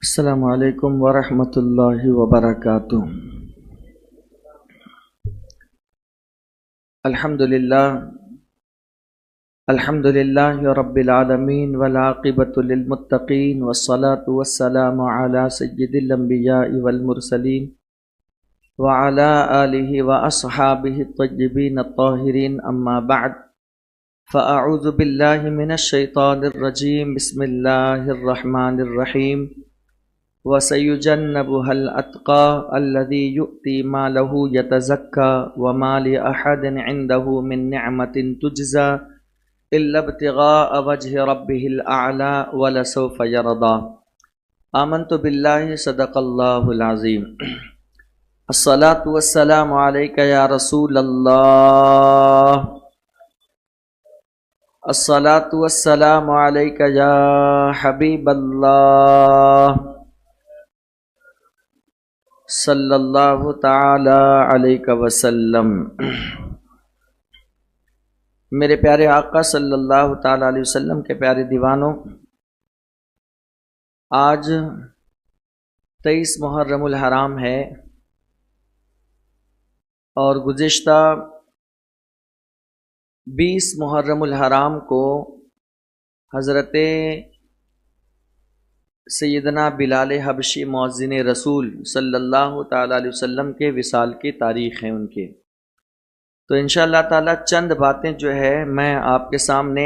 السلام علیکم ورحمۃ اللہ وبرکاتہ۔ الحمد للہ رب العالمین والعاقبۃ للمتقین والصلاة والسلام علی سید الانبیاء والمرسلین وعلی آلہ واصحابہ الطیبین الطاہرین، اما بعد فاعوذ باللہ من الشیطان الرجیم، بسم اللہ الرحمن الرحیم۔ وَسَيُجَنَّبُهَا الْأَتْقَى الَّذِي يُؤْتِي مَالَهُ يَتَزَكَّى وَمَا لِأَحَدٍ عِندَهُ مِن نِّعْمَةٍ تُجْزَى إِلَّا ابْتِغَاءَ وَجْهِ رَبِّهِ الْأَعْلَى وَلَسَوْفَ يَرْضَى۔ آمنت بِاللَّهِ صدق اللَّهُ الْعَظِيمُ۔ الصلاة والسلام علیکہ یا رسول اللہ، الصلاة والسلام علیکہ یا حبیب اللہ، صلی اللہ تعالی علیہ وسلم۔ میرے پیارے آقا صلی اللہ تعالی علیہ وسلم کے پیارے دیوانوں، آج 23 محرم الحرام ہے اور گزشتہ 20 محرم الحرام کو حضرت سیدنا بلال حبشی مؤذن رسول صلی اللہ تعالی علیہ وسلم کے وصال کی تاریخ ہیں ان کے۔ تو انشاءاللہ تعالی چند باتیں جو ہے میں آپ کے سامنے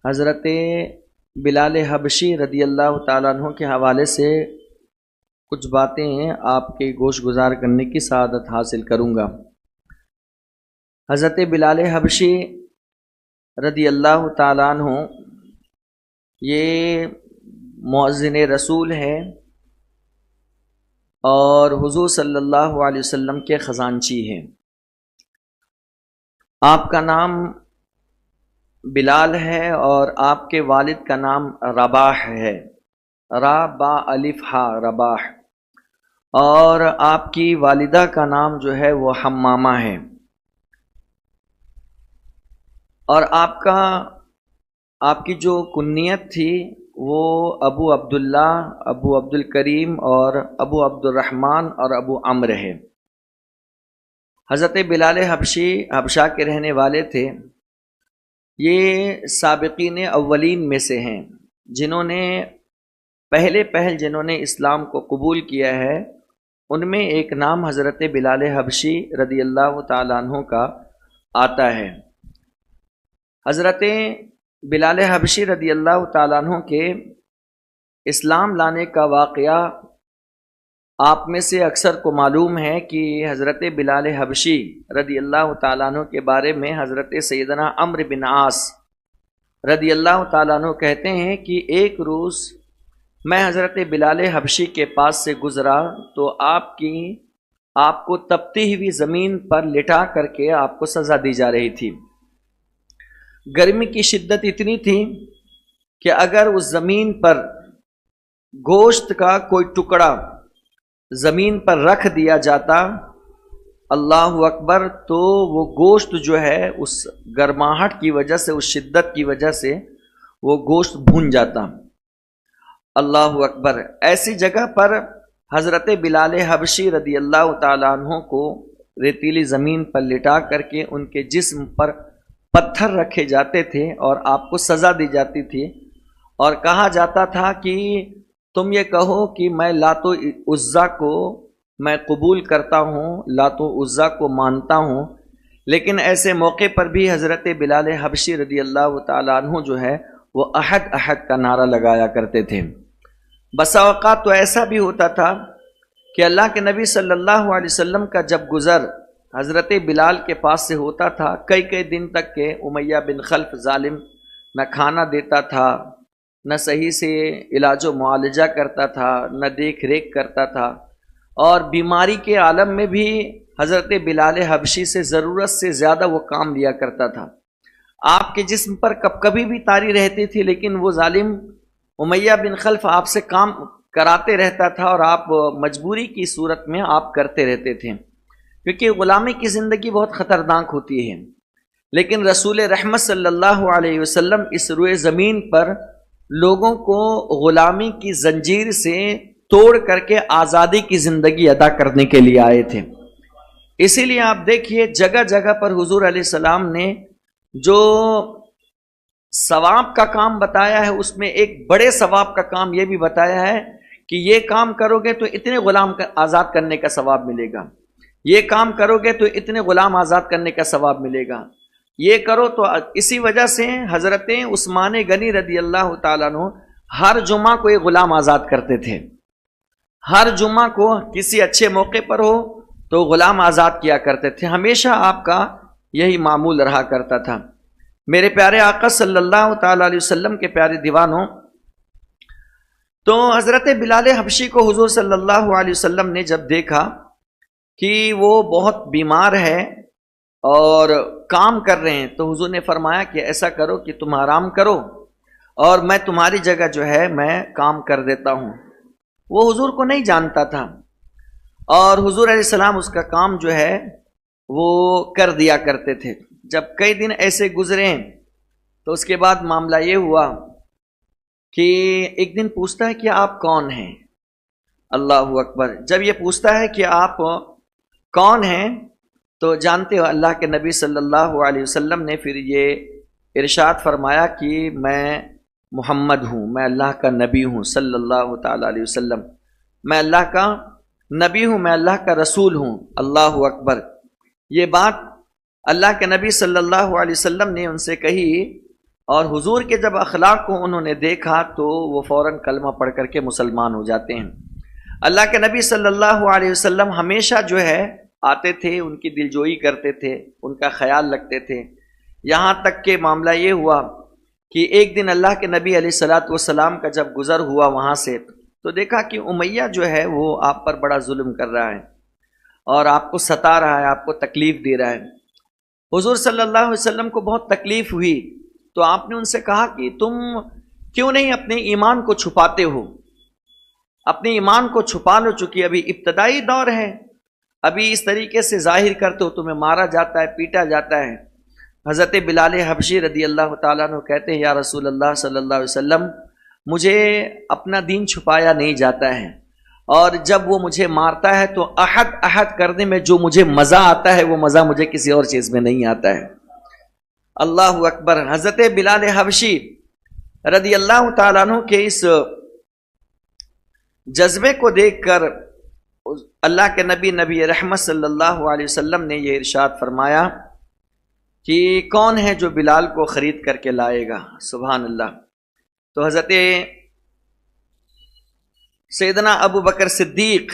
حضرت بلال حبشی رضی اللہ تعالیٰ عنہ کے حوالے سے کچھ باتیں آپ کے گوش گزار کرنے کی سعادت حاصل کروں گا۔ حضرت بلال حبشی رضی اللہ تعالیٰ عنہ یہ مؤذن رسول ہے اور حضور صلی اللہ علیہ وسلم کے خزانچی ہیں۔ آپ کا نام بلال ہے اور آپ کے والد کا نام رباح ہے، را با الف ہا رباح، اور آپ کی والدہ کا نام جو ہے وہ حمامہ ہے، اور آپ کی جو کنیت تھی وہ ابو عبداللہ، ابو عبد الکریم اور ابو عبد الرحمن اور ابو عمرو ہے۔ حضرت بلال حبشی حبشہ کے رہنے والے تھے۔ یہ سابقین اولین میں سے ہیں جنہوں نے جنہوں نے اسلام کو قبول کیا ہے، ان میں ایک نام حضرت بلال حبشی رضی اللہ تعالیٰ عنہ کا آتا ہے۔ حضرت بلال حبشی رضی اللہ تعالیٰ عنہ کے اسلام لانے کا واقعہ آپ میں سے اکثر کو معلوم ہے کہ حضرت بلال حبشی رضی اللہ تعالیٰ عنہ کے بارے میں حضرت سیدنا عمرو بن عاص رضی اللہ تعالیٰ عنہ کہتے ہیں کہ ایک روز میں حضرت بلال حبشی کے پاس سے گزرا تو آپ کو تپتی ہوئی زمین پر لٹا کر کے آپ کو سزا دی جا رہی تھی۔ گرمی کی شدت اتنی تھی کہ اگر اس زمین پر گوشت کا کوئی ٹکڑا زمین پر رکھ دیا جاتا، اللہ اکبر، تو وہ گوشت جو ہے اس گرماہٹ کی وجہ سے، اس شدت کی وجہ سے وہ گوشت بھون جاتا۔ اللہ اکبر۔ ایسی جگہ پر حضرت بلال حبشی رضی اللہ تعالیٰ عنہ کو ریتیلی زمین پر لٹا کر کے ان کے جسم پر پتھر رکھے جاتے تھے اور آپ کو سزا دی جاتی تھی، اور کہا جاتا تھا کہ تم یہ کہو کہ میں لات و عزیٰ کو میں قبول کرتا ہوں، لات و عزیٰ کو مانتا ہوں، لیکن ایسے موقع پر بھی حضرت بلال حبشی رضی اللہ تعالیٰ عنہ جو ہے وہ احد احد کا نعرہ لگایا کرتے تھے۔ بسا اوقات تو ایسا بھی ہوتا تھا کہ اللہ کے نبی صلی اللہ علیہ وسلم کا جب گزر حضرت بلال کے پاس سے ہوتا تھا، کئی دن تک کہ امیہ بن خلف ظالم نہ کھانا دیتا تھا، نہ صحیح سے علاج و معالجہ کرتا تھا، نہ دیکھ ریکھ کرتا تھا، اور بیماری کے عالم میں بھی حضرت بلال حبشی سے ضرورت سے زیادہ وہ کام لیا کرتا تھا۔ آپ کے جسم پر کبھی بھی تاری رہتی تھی، لیکن وہ ظالم امیہ بن خلف آپ سے کام کراتے رہتا تھا اور آپ مجبوری کی صورت میں آپ کرتے رہتے تھے، کیونکہ غلامی کی زندگی بہت خطرناک ہوتی ہے۔ لیکن رسول رحمت صلی اللہ علیہ وسلم اس روئے زمین پر لوگوں کو غلامی کی زنجیر سے توڑ کر کے آزادی کی زندگی ادا کرنے کے لیے آئے تھے۔ اسی لیے آپ دیکھیے جگہ جگہ پر حضور علیہ السلام نے جو ثواب کا کام بتایا ہے، اس میں ایک بڑے ثواب کا کام یہ بھی بتایا ہے کہ یہ کام کرو گے تو اتنے غلام آزاد کرنے کا ثواب ملے گا، یہ کام کرو گے تو اتنے غلام آزاد کرنے کا ثواب ملے گا، یہ کرو تو۔ اسی وجہ سے حضرت عثمان غنی رضی اللہ تعالیٰ عنہ ہر جمعہ کو ایک غلام آزاد کرتے تھے۔ ہر جمعہ کو کسی اچھے موقع پر ہو تو غلام آزاد کیا کرتے تھے، ہمیشہ آپ کا یہی معمول رہا کرتا تھا۔ میرے پیارے آقا صلی اللہ تعالیٰ علیہ وسلم کے پیارے دیوانوں، تو حضرت بلال حبشی کو حضور صلی اللہ علیہ وسلم نے جب دیکھا کہ وہ بہت بیمار ہے اور کام کر رہے ہیں، تو حضور نے فرمایا کہ ایسا کرو کہ تم آرام کرو اور میں تمہاری جگہ جو ہے میں کام کر دیتا ہوں۔ وہ حضور کو نہیں جانتا تھا اور حضور علیہ السلام اس کا کام جو ہے وہ کر دیا کرتے تھے۔ جب کئی دن ایسے گزرے تو اس کے بعد معاملہ یہ ہوا کہ ایک دن پوچھتا ہے کہ آپ کون ہیں؟ اللہ اکبر! جب یہ پوچھتا ہے کہ آپ کون ہیں تو جانتے ہو اللہ کے نبی صلی اللہ علیہ وسلم نے پھر یہ ارشاد فرمایا کہ میں محمد ہوں، میں اللہ کا نبی ہوں صلی اللہ تعالیٰ علیہ وسلم، میں اللہ کا نبی ہوں، میں اللہ کا رسول ہوں۔ اللہ اکبر! یہ بات اللہ کے نبی صلی اللہ علیہ وسلم نے ان سے کہی اور حضور کے جب اخلاق کو انہوں نے دیکھا تو وہ فوراً کلمہ پڑھ کر کے مسلمان ہو جاتے ہیں۔ اللہ کے نبی صلی اللہ علیہ وسلم ہمیشہ جو ہے آتے تھے، ان کی دلجوئی کرتے تھے، ان کا خیال رکھتے تھے، یہاں تک کہ معاملہ یہ ہوا کہ ایک دن اللہ کے نبی علیہ الصلاۃ والسلام کا جب گزر ہوا وہاں سے تو دیکھا کہ امیہ جو ہے وہ آپ پر بڑا ظلم کر رہا ہے اور آپ کو ستا رہا ہے، آپ کو تکلیف دے رہا ہے۔ حضور صلی اللہ علیہ وسلم کو بہت تکلیف ہوئی تو آپ نے ان سے کہا کہ تم کیوں نہیں اپنے ایمان کو چھپاتے ہو؟ اپنے ایمان کو چھپا لو، چونکہ ابھی ابتدائی دور ہے، ابھی اس طریقے سے ظاہر کرتے ہو تمہیں مارا جاتا ہے، پیٹا جاتا ہے۔ حضرت بلال حبشی رضی اللہ تعالیٰ عنہ کہتے ہیں یا رسول اللہ صلی اللہ علیہ وسلم، مجھے اپنا دین چھپایا نہیں جاتا ہے، اور جب وہ مجھے مارتا ہے تو احد احد کرنے میں جو مجھے مزہ آتا ہے وہ مزہ مجھے کسی اور چیز میں نہیں آتا ہے۔ اللہ اکبر! حضرت بلال حبشی رضی اللہ تعالیٰ عنہ کے اس جذبے کو دیکھ کر اللہ کے نبی رحمت صلی اللہ علیہ وسلم نے یہ ارشاد فرمایا کہ کون ہے جو بلال کو خرید کر کے لائے گا؟ سبحان اللہ! تو حضرت سیدنا ابو بکر صدیق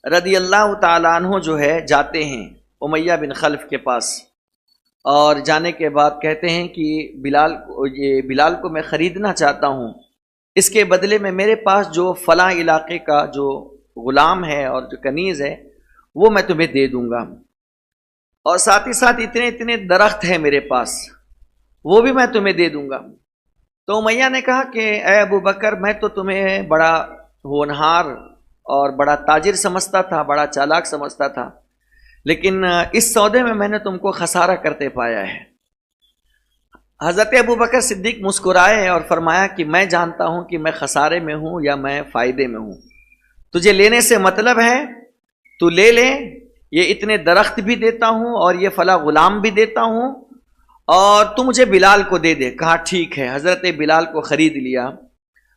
رضی اللہ تعالیٰ عنہ جو ہے جاتے ہیں امیہ بن خلف کے پاس، اور جانے کے بعد کہتے ہیں کہ بلال کو میں خریدنا چاہتا ہوں، اس کے بدلے میں میرے پاس جو فلاں علاقے کا جو غلام ہے اور جو کنیز ہے وہ میں تمہیں دے دوں گا، اور ساتھ ہی ساتھ اتنے درخت ہیں میرے پاس وہ بھی میں تمہیں دے دوں گا۔ تو امیہ نے کہا کہ اے ابو بکر، میں تو تمہیں بڑا ہونہار اور بڑا تاجر سمجھتا تھا، بڑا چالاک سمجھتا تھا، لیکن اس سودے میں میں نے تم کو خسارہ کرتے پایا ہے۔ حضرت ابو بکر صدیق مسکرائے اور فرمایا کہ میں جانتا ہوں کہ میں خسارے میں ہوں یا میں فائدے میں ہوں، تجھے لینے سے مطلب ہے تو لے لے، یہ اتنے درخت بھی دیتا ہوں اور یہ فلاں غلام بھی دیتا ہوں، اور تو مجھے بلال کو دے دے۔ کہا ٹھیک ہے۔ حضرت بلال کو خرید لیا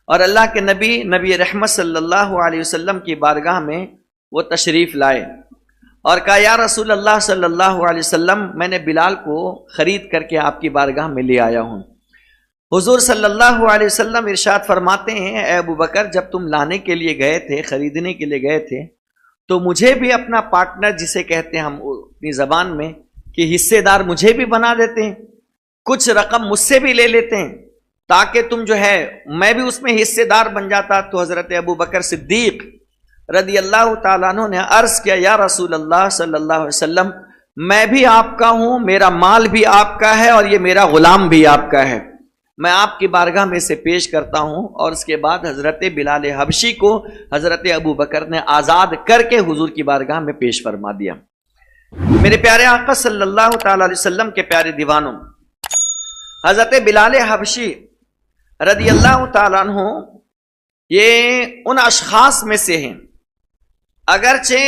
اور اللہ کے نبی رحمت صلی اللہ علیہ وسلم کی بارگاہ میں وہ تشریف لائے اور کہا یا رسول اللہ صلی اللہ علیہ وسلم، میں نے بلال کو خرید کر کے آپ کی بارگاہ میں لے آیا ہوں۔ حضور صلی اللہ علیہ وسلم ارشاد فرماتے ہیں اے ابو بکر، جب تم لانے کے لیے گئے تھے، خریدنے کے لیے گئے تھے، تو مجھے بھی اپنا پارٹنر، جسے کہتے ہیں ہم اپنی زبان میں کہ حصے دار، مجھے بھی بنا دیتے ہیں، کچھ رقم مجھ سے بھی لے لیتے ہیں تاکہ تم جو ہے میں بھی اس میں حصے دار بن جاتا۔ تو حضرت ابو بکر صدیق رضی اللہ تعالیٰ عنہ نے عرض کیا یا رسول اللہ صلی اللہ علیہ وسلم، میں بھی آپ کا ہوں، میرا مال بھی آپ کا ہے اور یہ میرا غلام بھی آپ کا ہے، میں آپ کی بارگاہ میں سے پیش کرتا ہوں۔ اور اس کے بعد حضرت بلال حبشی کو حضرت ابو بکر نے آزاد کر کے حضور کی بارگاہ میں پیش فرما دیا۔ میرے پیارے آقا صلی اللہ تعالی علیہ وسلم کے پیارے دیوانوں، حضرت بلال حبشی رضی اللہ تعالیٰ عنہ یہ ان اشخاص میں سے ہیں، اگرچہ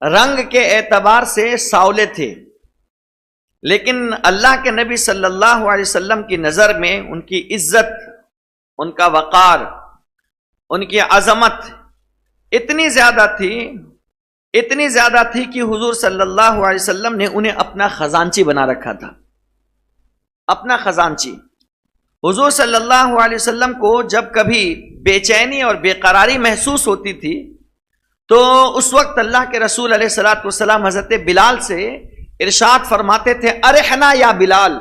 رنگ کے اعتبار سے ساولے تھے، لیکن اللہ کے نبی صلی اللہ علیہ وسلم کی نظر میں ان کی عزت، ان کا وقار، ان کی عظمت اتنی زیادہ تھی کہ حضور صلی اللہ علیہ وسلم نے انہیں اپنا خزانچی بنا رکھا تھا، اپنا خزانچی۔ حضور صلی اللہ علیہ وسلم کو جب کبھی بے چینی اور بے قراری محسوس ہوتی تھی تو اس وقت اللہ کے رسول علیہ الصلوۃ والسلام حضرت بلال سے ارشاد فرماتے تھے، ارحنا یا بلال،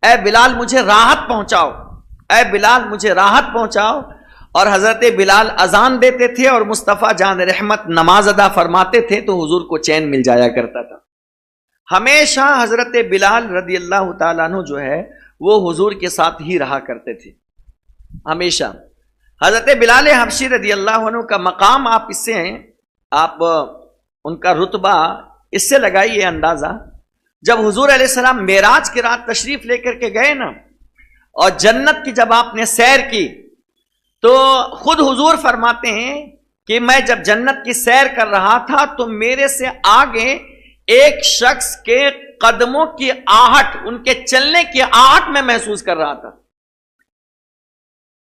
اے بلال مجھے راحت پہنچاؤ، اے بلال مجھے راحت پہنچاؤ۔ اور حضرت بلال اذان دیتے تھے اور مصطفیٰ جان رحمت نماز ادا فرماتے تھے تو حضور کو چین مل جایا کرتا تھا۔ ہمیشہ حضرت بلال رضی اللہ تعالیٰ عنہ جو ہے وہ حضور کے ساتھ ہی رہا کرتے تھے ہمیشہ۔ حضرت بلال حبشی رضی اللہ عنہ کا مقام آپ ان کا رتبہ اس سے لگائیے اندازہ، جب حضور علیہ السلام معراج کی رات تشریف لے کر کے گئے نا، اور جنت کی جب آپ نے سیر کی تو خود حضور فرماتے ہیں کہ میں جب جنت کی سیر کر رہا تھا تو میرے سے آگے ایک شخص کے قدموں کی آہٹ، ان کے چلنے کی آہٹ میں محسوس کر رہا تھا،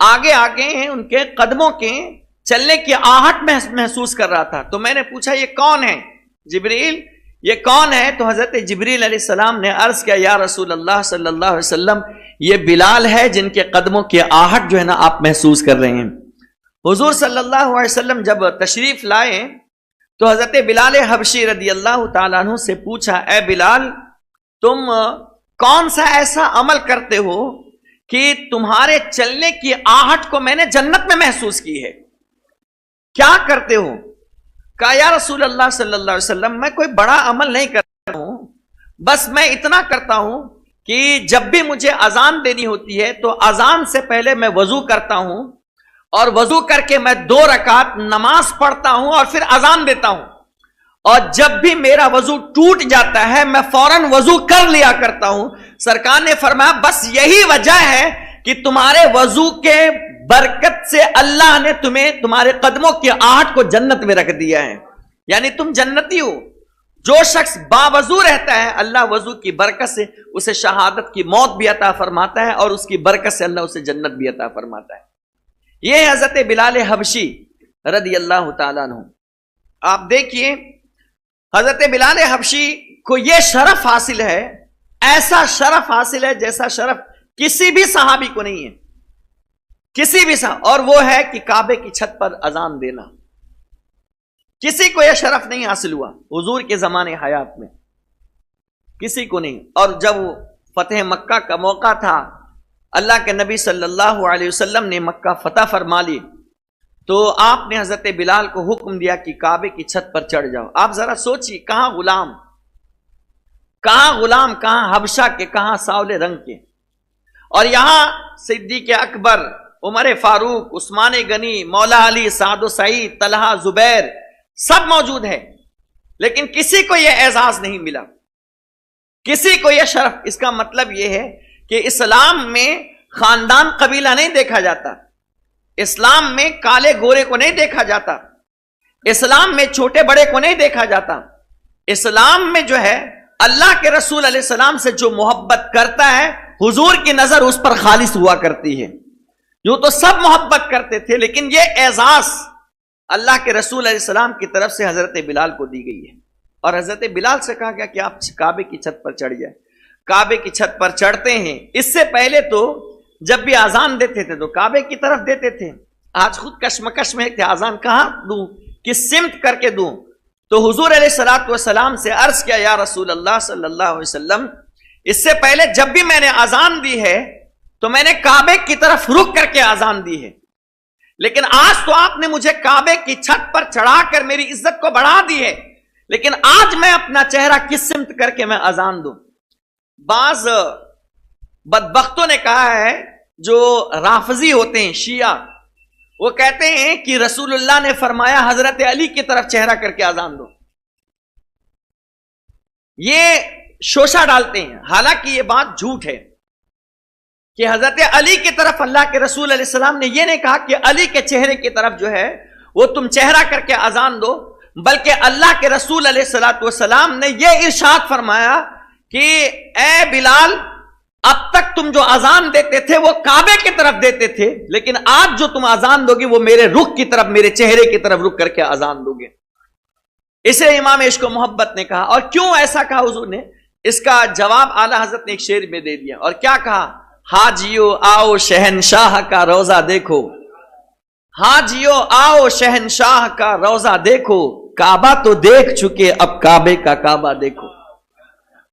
آگے ہیں ان کے قدموں کے چلنے کی آہٹ محسوس کر رہا تھا۔ تو میں نے پوچھا یہ کون ہے؟ جبریل، یہ کون ہے؟ تو حضرت جبریل علیہ السلام نے عرض کیا، یا رسول اللہ صلی اللہ علیہ وسلم یہ بلال ہے جن کے قدموں کی آہٹ جو ہے نا آپ محسوس کر رہے ہیں۔ حضور صلی اللہ علیہ وسلم جب تشریف لائے تو حضرت بلال حبشی رضی اللہ تعالیٰ عنہ سے پوچھا، اے بلال تم کون سا ایسا عمل کرتے ہو کہ تمہارے چلنے کی آہٹ کو میں نے جنت میں محسوس کی ہے؟ کیا کرتے ہو؟ کہا یا رسول اللہ صلی اللہ علیہ وسلم میں کوئی بڑا عمل نہیں کرتا ہوں، بس میں اتنا کرتا ہوں کہ جب بھی مجھے اذان دینی ہوتی ہے تو اذان سے پہلے میں وضو کرتا ہوں، اور وضو کر کے میں 2 رکعت نماز پڑھتا ہوں اور پھر اذان دیتا ہوں، اور جب بھی میرا وضو ٹوٹ جاتا ہے میں فوراً وضو کر لیا کرتا ہوں۔ سرکار نے فرمایا بس یہی وجہ ہے کہ تمہارے وضو کے برکت سے اللہ نے تمہارے قدموں کی آہٹ کو جنت میں رکھ دیا ہے، یعنی تم جنتی ہو۔ جو شخص باوضو رہتا ہے اللہ وضو کی برکت سے اسے شہادت کی موت بھی عطا فرماتا ہے، اور اس کی برکت سے اللہ اسے جنت بھی عطا فرماتا ہے۔ یہ حضرت بلال حبشی رضی اللہ تعالیٰ عنہ۔ آپ دیکھیے حضرت بلال حبشی کو یہ شرف حاصل ہے، ایسا شرف حاصل ہے جیسا شرف کسی بھی صحابی کو نہیں ہے، کسی بھی اور وہ ہے کہ کعبے کی چھت پر اذان دینا۔ کسی کو یہ شرف نہیں حاصل ہوا حضور کے زمانے حیات میں، کسی کو نہیں۔ اور جب فتح مکہ کا موقع تھا، اللہ کے نبی صلی اللہ علیہ وسلم نے مکہ فتح فرما لی، تو آپ نے حضرت بلال کو حکم دیا کہ کعبے کی چھت پر چڑھ جاؤ۔ آپ ذرا سوچیے، کہاں غلام، کہاں حبشہ کے، کہاں ساولے رنگ کے، اور یہاں صدیق اکبر، عمر فاروق، عثمان غنی، مولا علی، سعد و سعید، طلحہ، زبیر سب موجود ہیں، لیکن کسی کو یہ اعزاز نہیں ملا، کسی کو یہ شرف۔ اس کا مطلب یہ ہے کہ اسلام میں خاندان قبیلہ نہیں دیکھا جاتا، اسلام میں کالے گورے کو نہیں دیکھا جاتا، اسلام میں چھوٹے بڑے کو نہیں دیکھا جاتا۔ اسلام میں جو ہے اللہ کے رسول علیہ السلام سے جو محبت کرتا ہے حضور کی نظر اس پر خالص ہوا کرتی ہے۔ یوں تو سب محبت کرتے تھے، لیکن یہ اعزاز اللہ کے رسول علیہ السلام کی طرف سے حضرت بلال کو دی گئی ہے، اور حضرت بلال سے کہا گیا کہ آپ کعبے کی چھت پر چڑھ جائیں۔ کعبے کی چھت پر چڑھتے ہیں۔ اس سے پہلے تو جب بھی اذان دیتے تھے تو کعبے کی طرف دیتے تھے، آج خود کشمکش میں کہ اذان کہاں دوں، کس سمت کر کے دوں، تو حضور علیہ الصلوۃ والسلام سے عرض کیا، یا رسول اللہ صلی اللہ علیہ وسلم اس سے پہلے جب بھی میں نے اذان دی ہے تو میں نے کعبے کی طرف رک کر کے اذان دی ہے، لیکن آج تو آپ نے مجھے کعبے کی چھت پر چڑھا کر میری عزت کو بڑھا دی ہے، لیکن آج میں اپنا چہرہ کس سمت کر کے میں اذان دوں۔ بعض بدبختوں نے کہا ہے، جو رافضی ہوتے ہیں شیعہ، وہ کہتے ہیں کہ رسول اللہ نے فرمایا حضرت علی کی طرف چہرہ کر کے اذان دو، یہ شوشہ ڈالتے ہیں، حالانکہ یہ بات جھوٹ ہے۔ کہ حضرت علی کی طرف اللہ کے رسول علیہ السلام نے یہ نہیں کہا کہ علی کے چہرے کی طرف جو ہے وہ تم چہرہ کر کے اذان دو، بلکہ اللہ کے رسول علیہ السلام نے یہ ارشاد فرمایا کہ اے بلال، اب تک تم جو اذان دیتے تھے وہ کعبے کی طرف دیتے تھے، لیکن آج جو تم اذان دو گے وہ میرے رخ کی طرف، میرے چہرے کی طرف رخ کر کے اذان دو گے۔ اسے امام عشق و محبت نے کہا۔ اور کیوں ایسا کہا حضور نے؟ اس کا جواب اعلیٰ حضرت نے ایک شعر میں دے دیا، اور کیا کہا؟ حاجیو آؤ شہنشاہ کا روزہ دیکھو، حاجیو آؤ شہنشاہ کا روزہ دیکھو، کعبہ تو دیکھ چکے اب کعبے کا کعبہ دیکھو۔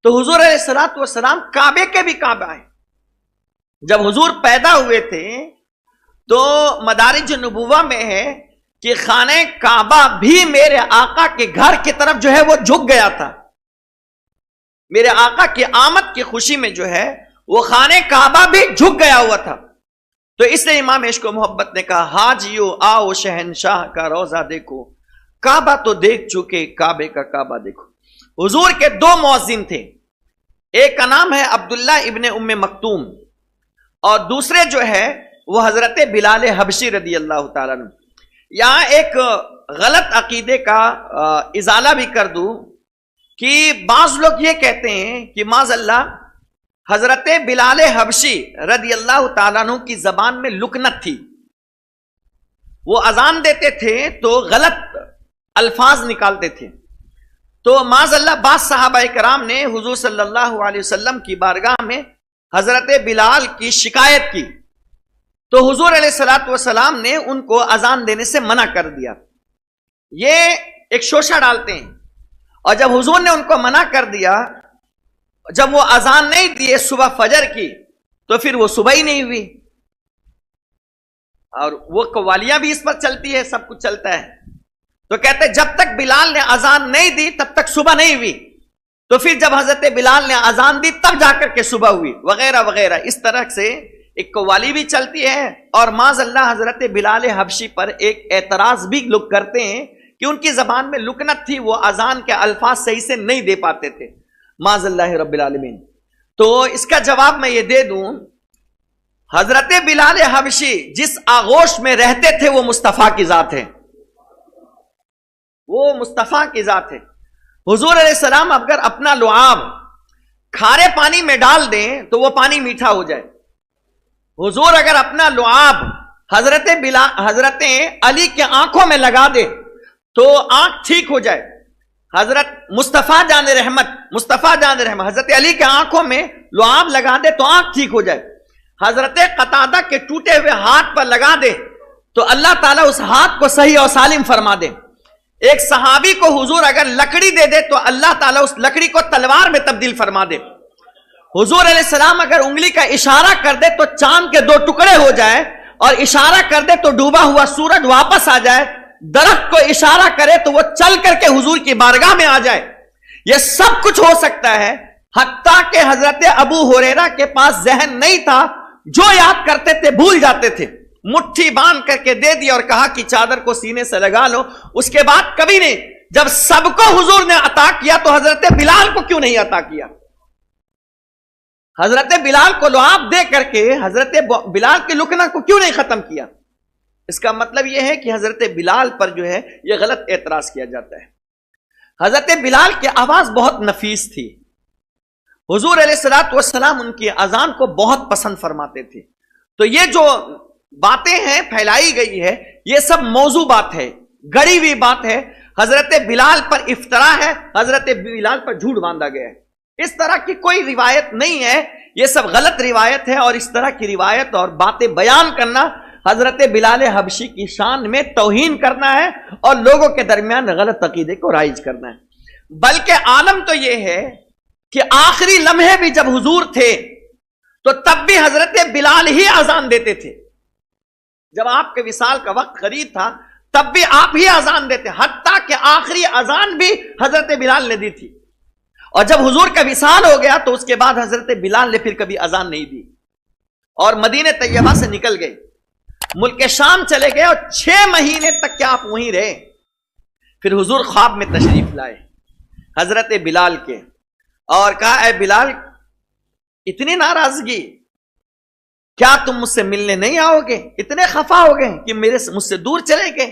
تو حضور علیہ السلام کعبے کے بھی کعبہ ہیں۔ جب حضور پیدا ہوئے تھے تو مدارج نبوہ میں ہے کہ خانہ کعبہ بھی میرے آقا کے گھر کی طرف جو ہے وہ جھک گیا تھا۔ میرے آقا کی آمد کی خوشی میں جو ہے وہ خانہ کعبہ بھی جھک گیا ہوا تھا۔ تو اس لیے امام عشق و محبت نے کہا حاجیو آؤ شہنشاہ کا روزہ دیکھو، کعبہ تو دیکھ چکے کعبے کا کعبہ دیکھو۔ حضور کے دو مؤذن تھے، ایک کا نام ہے عبداللہ ابن ام مکتوم، اور دوسرے جو ہے وہ حضرت بلال حبشی رضی اللہ تعالیٰ عنہ۔ یہاں ایک غلط عقیدے کا ازالہ بھی کر دوں کہ بعض لوگ یہ کہتے ہیں کہ معاذ اللہ حضرت بلال حبشی رضی اللہ تعالیٰ عنہ کی زبان میں لکنت تھی، وہ اذان دیتے تھے تو غلط الفاظ نکالتے تھے۔ تو معاذ اللہ بعض صحابہ کرام نے حضور صلی اللہ علیہ وسلم کی بارگاہ میں حضرت بلال کی شکایت کی، تو حضور علیہ السلام نے ان کو اذان دینے سے منع کر دیا۔ یہ ایک شوشہ ڈالتے ہیں، اور جب حضور نے ان کو منع کر دیا، جب وہ اذان نہیں دیے صبح فجر کی، تو پھر وہ صبح ہی نہیں ہوئی، اور وہ قوالیاں بھی اس پر چلتی ہے، سب کچھ چلتا ہے۔ تو کہتے جب تک بلال نے اذان نہیں دی تب تک صبح نہیں ہوئی، تو پھر جب حضرت بلال نے اذان دی تب جا کر کے صبح ہوئی، وغیرہ وغیرہ۔ اس طرح سے ایک قوالی بھی چلتی ہے، اور معاذ اللہ حضرت بلال حبشی پر ایک اعتراض بھی لوگ کرتے ہیں کہ ان کی زبان میں لکنت تھی، وہ اذان کے الفاظ صحیح سے نہیں دے پاتے تھے، معاذ اللہ رب العالمین۔ تو اس کا جواب میں یہ دے دوں، حضرت بلال حبشی جس آغوش میں رہتے تھے وہ مصطفیٰ کی ذات ہے، وہ مصطفیٰ کی ذات ہے۔ حضور علیہ السلام اگر اپنا لعاب کھارے پانی میں ڈال دیں تو وہ پانی میٹھا ہو جائے۔ حضور اگر اپنا لعاب حضرت علی کے آنکھوں میں لگا دے تو آنکھ ٹھیک ہو جائے۔ حضرت مصطفیٰ جان رحمت حضرت علی کے آنکھوں میں لعاب لگا دے تو آنکھ ٹھیک ہو جائے۔ حضرت قتادہ کے ٹوٹے ہوئے ہاتھ پر لگا دے تو اللہ تعالیٰ اس ہاتھ کو صحیح اور سالم فرما دے۔ ایک صحابی کو حضور اگر لکڑی دے دے تو اللہ تعالیٰ اس لکڑی کو تلوار میں تبدیل فرما دے۔ حضور علیہ السلام اگر انگلی کا اشارہ کر دے تو چاند کے 2 ٹکڑے ہو جائے، اور اشارہ کر دے تو ڈوبا ہوا سورج واپس آ جائے۔ درخت کو اشارہ کرے تو وہ چل کر کے حضور کی بارگاہ میں آ جائے۔ یہ سب کچھ ہو سکتا ہے، حتیٰ کہ حضرت ابو ہریرہ کے پاس ذہن نہیں تھا، جو یاد کرتے تھے بھول جاتے تھے۔ مٹھی باندھ کر کے دے دی اور کہا کہ چادر کو سینے سے لگا لو، اس کے بعد کبھی نہیں۔ جب سب کو حضور نے عطا کیا تو حضرت بلال کو کیوں نہیں عطا کیا؟ حضرت بلال کو لعاب دے کر کے حضرت بلال کی لکنت کو کیوں نہیں ختم کیا؟ اس کا مطلب یہ ہے کہ حضرت بلال پر جو ہے یہ غلط اعتراض کیا جاتا ہے۔ حضرت بلال کی آواز بہت نفیس تھی، حضور علیہ السلام ان کی اذان کو بہت پسند فرماتے تھے۔ تو یہ جو باتیں ہیں پھیلائی گئی ہے، یہ سب موضوع بات ہے، گڑی ہوئی بات ہے، حضرت بلال پر افطرا ہے، حضرت بلال پر جھوٹ باندھا گیا ہے۔ اس طرح کی کوئی روایت نہیں ہے، یہ سب غلط روایت ہے، اور اس طرح کی روایت اور باتیں بیان کرنا حضرت بلال حبشی کی شان میں توہین کرنا ہے، اور لوگوں کے درمیان غلط عقیدے کو رائج کرنا ہے۔ بلکہ عالم تو یہ ہے کہ آخری لمحے بھی جب حضور تھے تو تب بھی حضرت بلال ہی اذان دیتے تھے۔ جب آپ کے وصال کا وقت قریب تھا تب بھی آپ ہی اذان دیتے، حتیٰ کہ آخری اذان بھی حضرت بلال نے دی تھی۔ اور جب حضور کا وصال ہو گیا تو اس کے بعد حضرت بلال نے پھر کبھی اذان نہیں دی، اور مدینہ طیبہ سے نکل گئے، ملک شام چلے گئے، اور 6 مہینے تک کیا آپ وہیں رہے۔ پھر حضور خواب میں تشریف لائے حضرت بلال کے، اور کہا اے بلال اتنی ناراضگی، کیا تم مجھ سے ملنے نہیں آؤ گے؟ اتنے خفا ہو گئے کہ مجھ سے دور چلے گئے،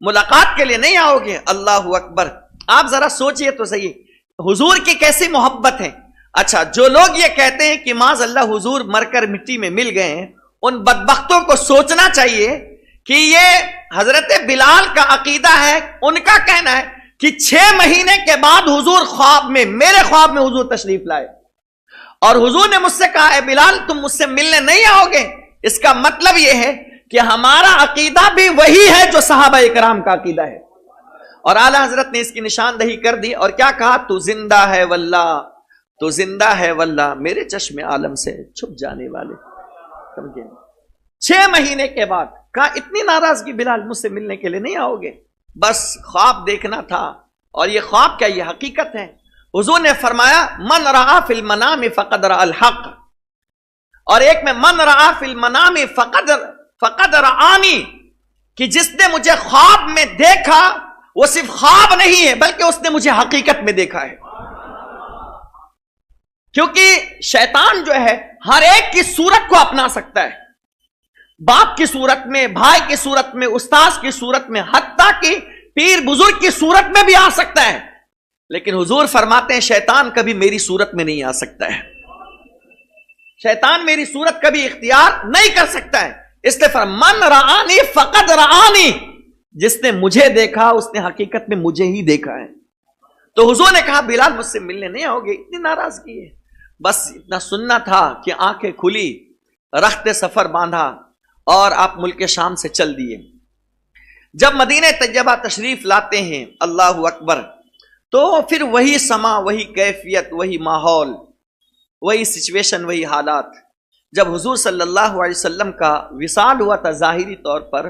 ملاقات کے لیے نہیں آؤ گے۔ اللہ اکبر! آپ ذرا سوچئے تو صحیح، حضور کی کیسی محبت ہے۔ اچھا، جو لوگ یہ کہتے ہیں کہ معاذ اللہ حضور مر کر مٹی میں مل گئے ہیں، ان بدبختوں کو سوچنا چاہیے کہ یہ حضرت بلال کا عقیدہ ہے، ان کا کہنا ہے کہ 6 مہینے کے بعد حضور خواب میں، میرے خواب میں حضور تشریف لائے اور حضور نے مجھ سے کہا اے بلال تم مجھ سے ملنے نہیں آؤ گے۔ اس کا مطلب یہ ہے کہ ہمارا عقیدہ بھی وہی ہے جو صحابہ کرام کا عقیدہ ہے، اور اعلی حضرت نے اس کی نشاندہی کر دی اور کیا کہا؟ تو زندہ ہے واللہ، تو زندہ ہے واللہ، میرے چشم عالم سے چھپ جانے والے۔ سمجھے؟ 6 مہینے کے بعد کہا اتنی ناراضگی بلال مجھ سے ملنے کے لیے نہیں آؤ گے؟ بس خواب دیکھنا تھا، اور یہ خواب کیا؟ یہ حقیقت ہے۔ حضور نے فرمایا من رآ فی المنام فقد رآ الحق، اور ایک میں من رآ فی المنام فقد رآنی، کہ جس نے مجھے خواب میں دیکھا وہ صرف خواب نہیں ہے بلکہ اس نے مجھے حقیقت میں دیکھا ہے۔ کیونکہ شیطان جو ہے ہر ایک کی صورت کو اپنا سکتا ہے، باپ کی صورت میں، بھائی کی صورت میں، استاذ کی صورت میں، حتیٰ کہ پیر بزرگ کی صورت میں بھی آ سکتا ہے، لیکن حضور فرماتے ہیں شیطان کبھی میری صورت میں نہیں آ سکتا ہے، شیطان میری صورت کبھی اختیار نہیں کر سکتا ہے۔ اس لیے من رآنی فقد رآنی، جس نے مجھے دیکھا اس نے حقیقت میں مجھے ہی دیکھا ہے۔ تو حضور نے کہا بلال مجھ سے ملنے نہیں آؤ گے، اتنی ناراضگی ہے، بس اتنا سننا تھا کہ آنکھیں کھلی، رخت سفر باندھا اور آپ ملک شام سے چل دیے۔ جب مدینہ طیبہ تشریف لاتے ہیں، اللہ اکبر، تو پھر وہی سما، وہی کیفیت، وہی ماحول، وہی سچویشن، وہی حالات۔ جب حضور صلی اللہ علیہ وسلم کا وصال ہوا تھا ظاہری طور پر،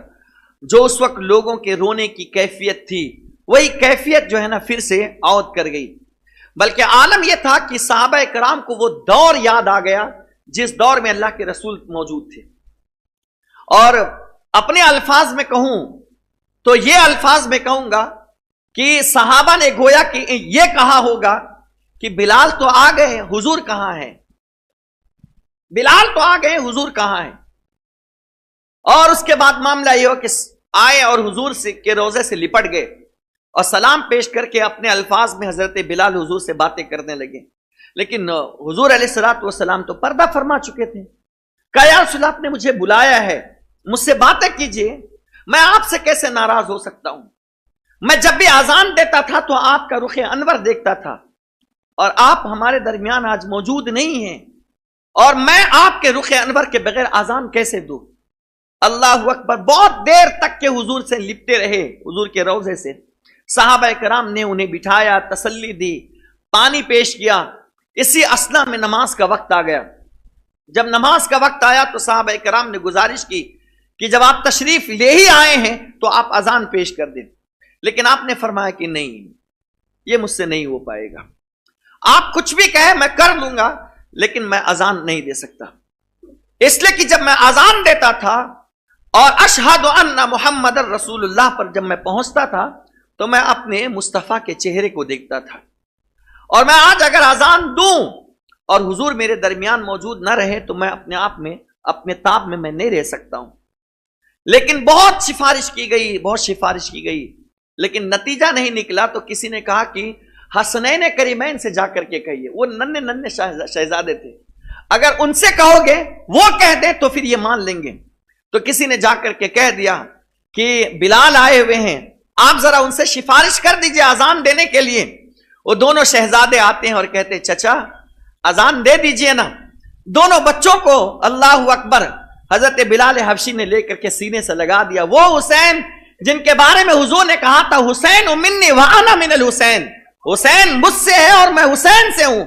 جو اس وقت لوگوں کے رونے کی کیفیت تھی، وہی کیفیت جو ہے نا پھر سے عود کر گئی۔ بلکہ عالم یہ تھا کہ صحابہ کرام کو وہ دور یاد آ گیا جس دور میں اللہ کے رسول موجود تھے، اور اپنے الفاظ میں کہوں تو یہ الفاظ میں کہوں گا کہ صحابہ نے گویا کہ یہ کہا ہوگا کہ بلال تو آ گئے، حضور کہاں ہے؟ بلال تو آ گئے، حضور کہاں ہے؟ اور اس کے بعد معاملہ یہ ہو کہ آئے اور حضور سے کے روزے سے لپٹ گئے اور سلام پیش کر کے اپنے الفاظ میں حضرت بلال حضور سے باتیں کرنے لگے، لیکن حضور علیہ الصلوۃ والسلام تو پردہ فرما چکے تھے۔ کہا یا رسول اللہ، آپ نے مجھے بلایا ہے، مجھ سے باتیں کیجئے، میں آپ سے کیسے ناراض ہو سکتا ہوں؟ میں جب بھی اذان دیتا تھا تو آپ کا رخ انور دیکھتا تھا، اور آپ ہمارے درمیان آج موجود نہیں ہیں، اور میں آپ کے رخ انور کے بغیر اذان کیسے دوں؟ اللہ اکبر! بہت دیر تک کے حضور سے لپٹے رہے، حضور کے روضے سے۔ صحابہ کرام نے انہیں بٹھایا، تسلی دی، پانی پیش کیا۔ اسی اثنا میں نماز کا وقت آ گیا۔ جب نماز کا وقت آیا تو صحابہ کرام نے گزارش کی کہ جب آپ تشریف لے ہی آئے ہیں تو آپ اذان پیش کر دیں، لیکن آپ نے فرمایا کہ نہیں، یہ مجھ سے نہیں ہو پائے گا، آپ کچھ بھی کہیں میں کر لوں گا، لیکن میں اذان نہیں دے سکتا۔ اس لیے کہ جب میں اذان دیتا تھا اور اشہد ان محمد رسول اللہ پر جب میں پہنچتا تھا تو میں اپنے مصطفیٰ کے چہرے کو دیکھتا تھا، اور میں آج اگر اذان دوں اور حضور میرے درمیان موجود نہ رہے تو میں اپنے آپ میں، اپنے تاب میں نہیں رہ سکتا ہوں۔ لیکن بہت سفارش کی گئی، بہت سفارش کی گئی، لیکن نتیجہ نہیں نکلا۔ تو کسی نے کہا کہ حسنین کریمین سے جا کر کے کہیے، وہ ننھے ننھے شہزادے تھے، اگر ان سے کہو گے وہ کہہ دیں تو پھر یہ مان لیں گے۔ تو کسی نے جا کر کے کہہ دیا کہ بلال آئے ہوئے ہیں، آپ ذرا ان سے سفارش کر دیجئے اذان دینے کے لیے۔ وہ دونوں شہزادے آتے ہیں اور کہتے ہیں چچا اذان دے دیجئے نا۔ دونوں بچوں کو اللہ اکبر حضرت بلال حبشی نے لے کر کے سینے سے لگا دیا، وہ حسین جن کے بارے میں حضور نے کہا تھا حسین منی وانا من الحسین، حسین مجھ سے ہے اور میں حسین سے ہوں۔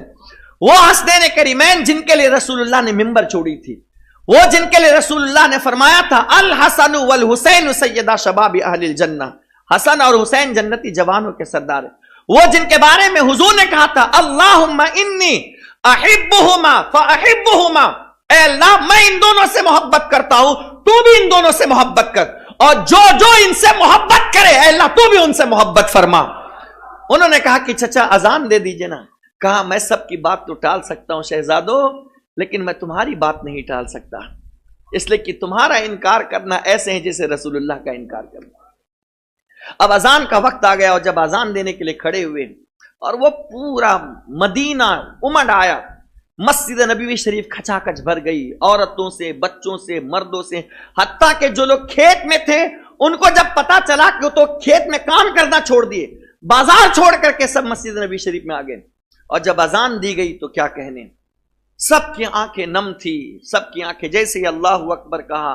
وہ حسنین کریمین جن کے لیے رسول اللہ نے ممبر چھوڑی تھی، وہ جن کے لیے رسول اللہ نے فرمایا تھا الحسن والحسین سیدا شباب اہل الجنہ، حسن اور حسین جنتی جوانوں کے سردار ہیں، وہ جن کے بارے میں حضور نے کہا تھا اللہم انی احبہما فاحبہما، اے اللہ میں ان دونوں سے محبت کرتا ہوں، تو بھی ان دونوں سے محبت کر، اور جو جو ان سے محبت کرے اے اللہ تو بھی ان سے محبت فرما۔ انہوں نے کہا کہ چچا اذان دے دیجئے نا۔ کہا میں سب کی بات تو ٹال سکتا ہوں شہزادو، لیکن میں تمہاری بات نہیں ٹال سکتا۔ اس لیے کہ تمہارا انکار کرنا ایسے ہیں جیسے رسول اللہ کا انکار کرنا۔ اب اذان کا وقت آ گیا اور جب اذان دینے کے لیے کھڑے ہوئے اور وہ پورا مدینہ امڑ آیا، مسجد نبوی شریف کھچا کھچ بھر گئی، عورتوں سے، بچوں سے، مردوں سے، حتیٰ کہ جو لوگ کھیت میں تھے ان کو جب پتا چلا کہ وہ تو کھیت میں کام کرنا چھوڑ دیے، بازار چھوڑ کر کے سب مسجد نبوی شریف میں آ گئے۔ اور جب اذان دی گئی تو کیا کہنے، سب کی آنکھیں نم تھی، سب کی آنکھیں، جیسے ہی اللہ اکبر کہا،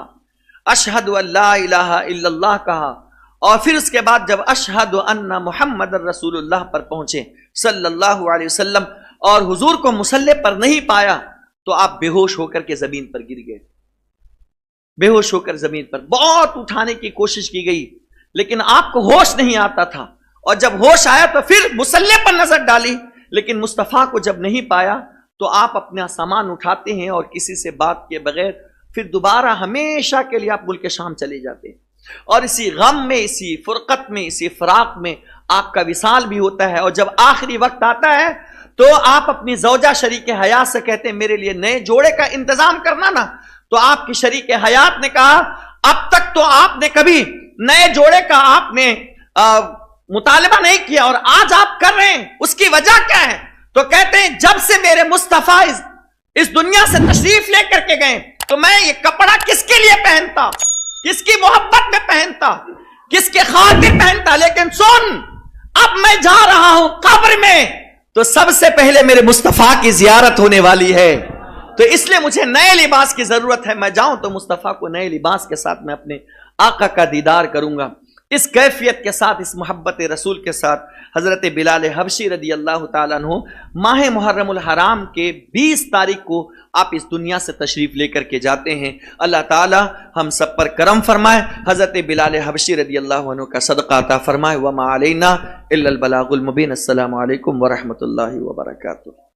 اشہد ان لا الہ الا اللہ کہا، اور پھر اس کے بعد جب اشہد ان محمد رسول اللہ پر پہنچے صلی اللہ علیہ وسلم اور حضور کو مصلی پر نہیں پایا تو آپ بے ہوش ہو کر کے زمین پر گر گئے، بے ہوش ہو کر زمین پر۔ بہت اٹھانے کی کوشش کی گئی لیکن آپ کو ہوش نہیں آتا تھا، اور جب ہوش آیا تو پھر مصلی پر نظر ڈالی لیکن مصطفیٰ کو جب نہیں پایا تو آپ اپنا سامان اٹھاتے ہیں اور کسی سے بات کے بغیر پھر دوبارہ ہمیشہ کے لیے آپ ملک شام چلے جاتے ہیں۔ اور اسی غم میں، اسی فرقت میں، اسی فراق میں آپ کا وصال بھی ہوتا ہے، اور جب آخری وقت آتا ہے تو آپ اپنی زوجہ شریک حیات سے کہتے ہیں میرے لیے نئے جوڑے کا انتظام کرنا نا، تو آپ کی شریک حیات نے کہا اب تک تو آپ نے کبھی نئے جوڑے کا آپ نے مطالبہ نہیں کیا اور آج آپ کر رہے ہیں، اس کی وجہ کیا ہے؟ تو کہتے ہیں جب سے میرے مصطفیٰ اس دنیا سے تشریف لے کر کے گئے تو میں یہ کپڑا کس کے لیے پہنتا، کس کی محبت میں پہنتا، کس کے خاطر پہنتا، لیکن سن اب میں جا رہا ہوں قبر میں تو سب سے پہلے میرے مصطفیٰ کی زیارت ہونے والی ہے، تو اس لیے مجھے نئے لباس کی ضرورت ہے، میں جاؤں تو مصطفیٰ کو نئے لباس کے ساتھ میں اپنے آقا کا دیدار کروں گا۔ اس کیفیت کے ساتھ، اس محبت رسول کے ساتھ حضرت بلال حبشی رضی اللہ تعالیٰ عنہ ماہ محرم الحرام کے 20 تاریخ کو آپ اس دنیا سے تشریف لے کر کے جاتے ہیں۔ اللہ تعالیٰ ہم سب پر کرم فرمائے، حضرت بلال حبشی رضی اللہ عنہ کا صدقہ عطا فرمائے۔ وما علینا الا البلاغ المبین۔ السلام علیکم ورحمۃ اللہ وبرکاتہ۔